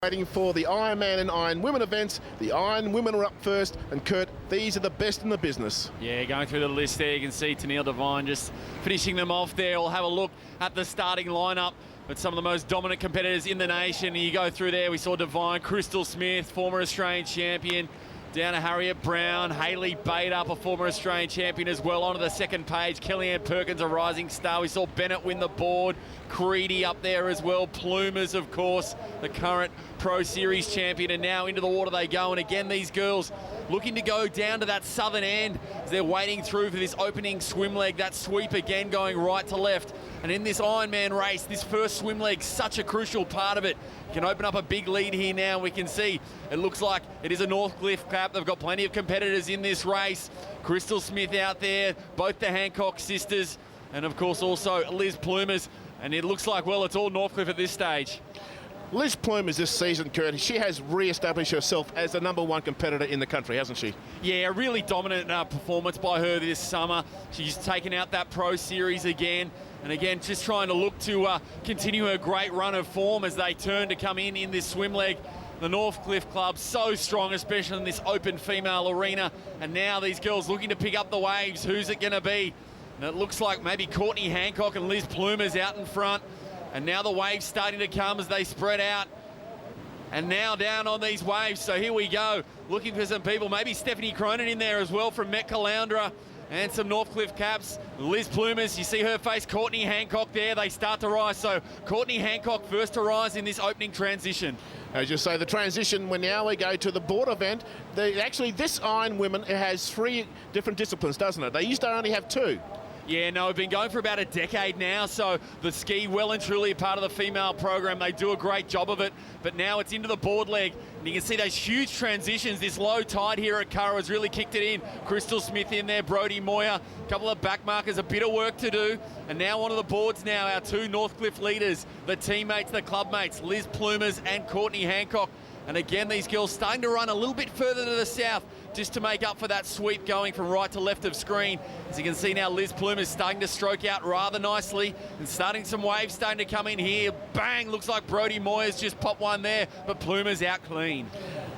Waiting for the Ironman and Ironwoman events. The Ironwomen are up first, and Kurt, these are the best in the business. Yeah, going through the list there, you can see Tennille Devine just finishing them off there. We'll have a look at the starting lineup, but some of the most dominant competitors in the nation. You go through there, we saw Devine, Crystal Smith, former Australian champion, down to Harriet Brown, Hayley Bader, a former Australian champion as well. Onto the second page, Kellyanne Perkins, a rising star. We saw Bennett win the board, Creedy up there as well, Plumers, of course, the current Pro Series champion, and now into the water they go. And again, these girls looking to go down to that southern end as they're waiting through for this opening swim leg, that sweep again going right to left. And in this Ironman race, this first swim leg, such a crucial part of it. You can open up a big lead here now. We can see it looks like it is a Northcliffe Cup. They've got plenty of competitors in this race. Crystal Smith out there, both the Hancock sisters, and of course also Liz Plumers. And it looks like, well, it's all Northcliffe at this stage. Liz Plumers this season, Kurt, she has re-established herself as the #1 competitor in the country, hasn't she? Yeah, a really dominant performance by her this summer. She's taken out that Pro Series again. And again, just trying to look to continue her great run of form as they turn to come in this swim leg. The Northcliffe Club, so strong, especially in this open female arena. And now these girls looking to pick up the waves. Who's it going to be? And it looks like maybe Courtney Hancock and Liz Plumers out in front. And now the waves starting to come as they spread out. And now down on these waves. So here we go, looking for some people. Maybe Stephanie Cronin in there as well from Met Caloundra. And some Northcliffe caps. Liz Plumers, you see her face. Courtney Hancock there, they start to rise. So Courtney Hancock first to rise in this opening transition. As you say, the transition, when now we go to the board event. Actually, this Ironwoman has 3 different disciplines, doesn't it? They used to only have 2. Yeah, no, we've been going for about a decade now, so the ski well and truly a part of the female program. They do a great job of it, but now it's into the board leg, and you can see those huge transitions. This low tide here at Kurrawa has really kicked it in. Crystal Smith in there, Brodie Moyer, a couple of back markers, a bit of work to do, and now onto the boards now, our 2 Northcliffe leaders, the teammates, the clubmates, Liz Plumers and Courtney Hancock. And again, these girls starting to run a little bit further to the south just to make up for that sweep going from right to left of screen. As you can see now, Liz Plumers starting to stroke out rather nicely and starting some waves starting to come in here. Bang, looks like Brodie Moyers just popped one there, but Plumers out clean.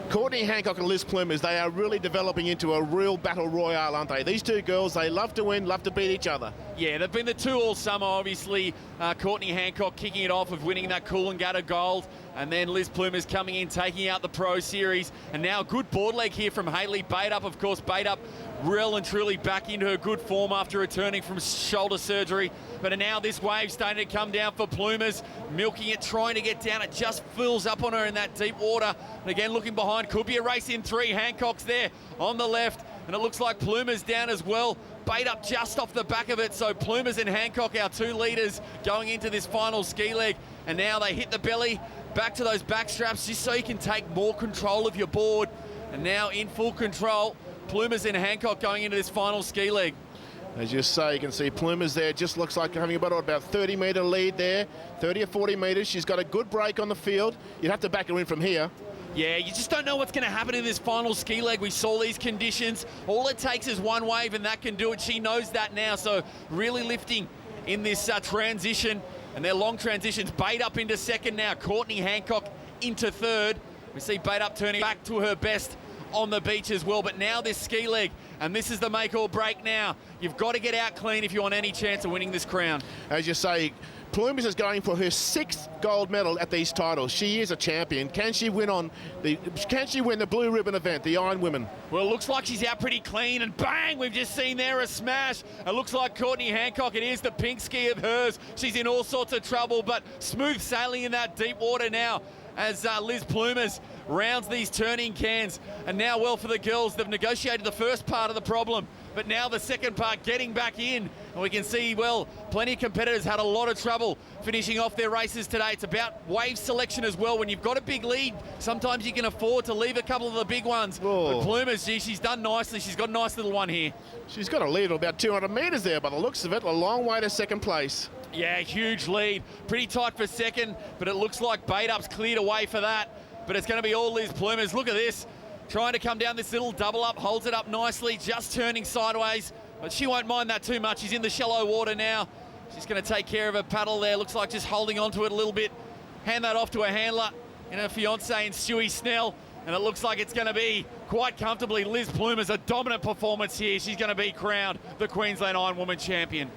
Courtney Hancock and Liz Plumers, they are really developing into a real battle royale, aren't they? These 2 girls, they love to win, love to beat each other. Yeah, they've been the 2 all summer, obviously. Courtney Hancock kicking it off with winning that Coolangatta gold, and then Liz Plumers coming in, taking out the Pro Series. And now a good board leg here from Hayley Bader. Of course, Bader real and truly back into her good form after returning from shoulder surgery. But now this wave starting to come down for Plumers, milking it, trying to get down. It just fills up on her in that deep water. And again, looking behind, could be a race in 3. Hancock's there on the left, and it looks like Plumers down as well. Bait up just off the back of it. So Plumers and Hancock, our 2 leaders, going into this final ski leg. And now they hit the belly, back to those back straps, just so you can take more control of your board. And now in full control, Plumers and Hancock going into this final ski leg. As you say, you can see Plumers there, just looks like having about 30-metre lead there, 30 or 40 metres. She's got a good break on the field. You'd have to back her in from here. Yeah, you just don't know what's going to happen in this final ski leg. We saw these conditions. All it takes is one wave and that can do it. She knows that now, so really lifting in this transition. And their long transitions. Bait up into second now. Courtney Hancock into third. We see Bait up turning back to her best on the beach as well. But now this ski leg, and this is the make or break now. You've got to get out clean if you want any chance of winning this crown. As you say, Plumers is going for her 6th gold medal at these titles. She is a champion. Can she win the blue ribbon event, the Ironwomen? Well, it looks like she's out pretty clean, and bang, we've just seen there a smash. It looks like Courtney Hancock, it is the pink ski of hers. She's in all sorts of trouble, but smooth sailing in that deep water now as Liz Plumers rounds these turning cans. And now, well, for the girls, they've negotiated the first part of the problem, but now the second part, getting back in. And we can see, well, plenty of competitors had a lot of trouble finishing off their races today. It's about wave selection as well. When you've got a big lead, sometimes you can afford to leave a couple of the big ones. Whoa. But Plumers, gee, she's done nicely. She's got a nice little one here. She's got a lead of about 200 metres there by the looks of it. A long way to second place. Yeah, huge lead. Pretty tight for second, but it looks like Bait Up's cleared away for that. But it's going to be all Liz Plumers. Look at this. Trying to come down this little double up, holds it up nicely, just turning sideways. But she won't mind that too much. She's in the shallow water now. She's going to take care of her paddle there. Looks like just holding onto it a little bit. Hand that off to her handler. in her fiancé and Stewie Snell. And it looks like it's going to be quite comfortably Liz Plumer's a dominant performance here. She's going to be crowned the Queensland Ironwoman champion.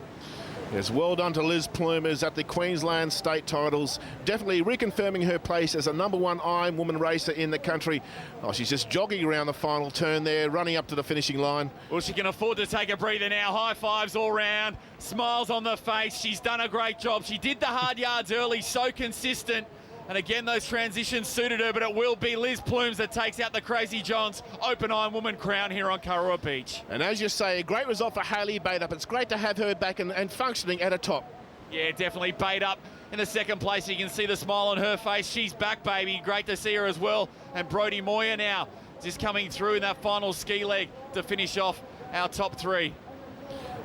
Yes, well done to Liz Plumers at the Queensland state titles. Definitely reconfirming her place as a #1 Ironwoman racer in the country. Oh, she's just jogging around the final turn there, running up to the finishing line. Well, she can afford to take a breather now. High fives all round, smiles on the face. She's done a great job. She did the hard yards early, so consistent. And again, those transitions suited her, but it will be Liz Plumes that takes out the Crazy Johns Open Ironwoman crown here on Kurrawa Beach. And as you say, a great result for Hayley Bateup. It's great to have her back and functioning at a top. Yeah, definitely Bateup in the second place. You can see the smile on her face. She's back, baby. Great to see her as well. And Brodie Moyer now just coming through in that final ski leg to finish off our top 3.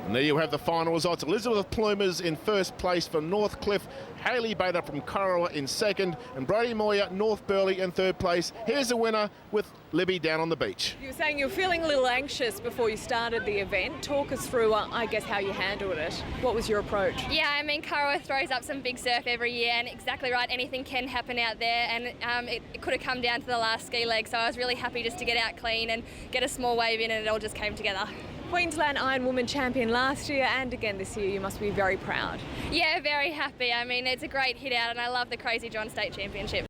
And there you have the final results. Elizabeth Plumers in first place for Northcliffe, Hayley Bateup from Kurrawa in second, and Brodie Moyer, North Burleigh in third place. Here's the winner with Libby down on the beach. You were saying you were feeling a little anxious before you started the event. Talk us through, I guess, how you handled it. What was your approach? Yeah, I mean, Kurrawa throws up some big surf every year, and exactly right, anything can happen out there, and it could have come down to the last ski leg, so I was really happy just to get out clean and get a small wave in, and it all just came together. Queensland Ironwoman champion last year and again this year. You must be very proud. Yeah, very happy. I mean, it's a great hit out, and I love the Crazy John State Championship.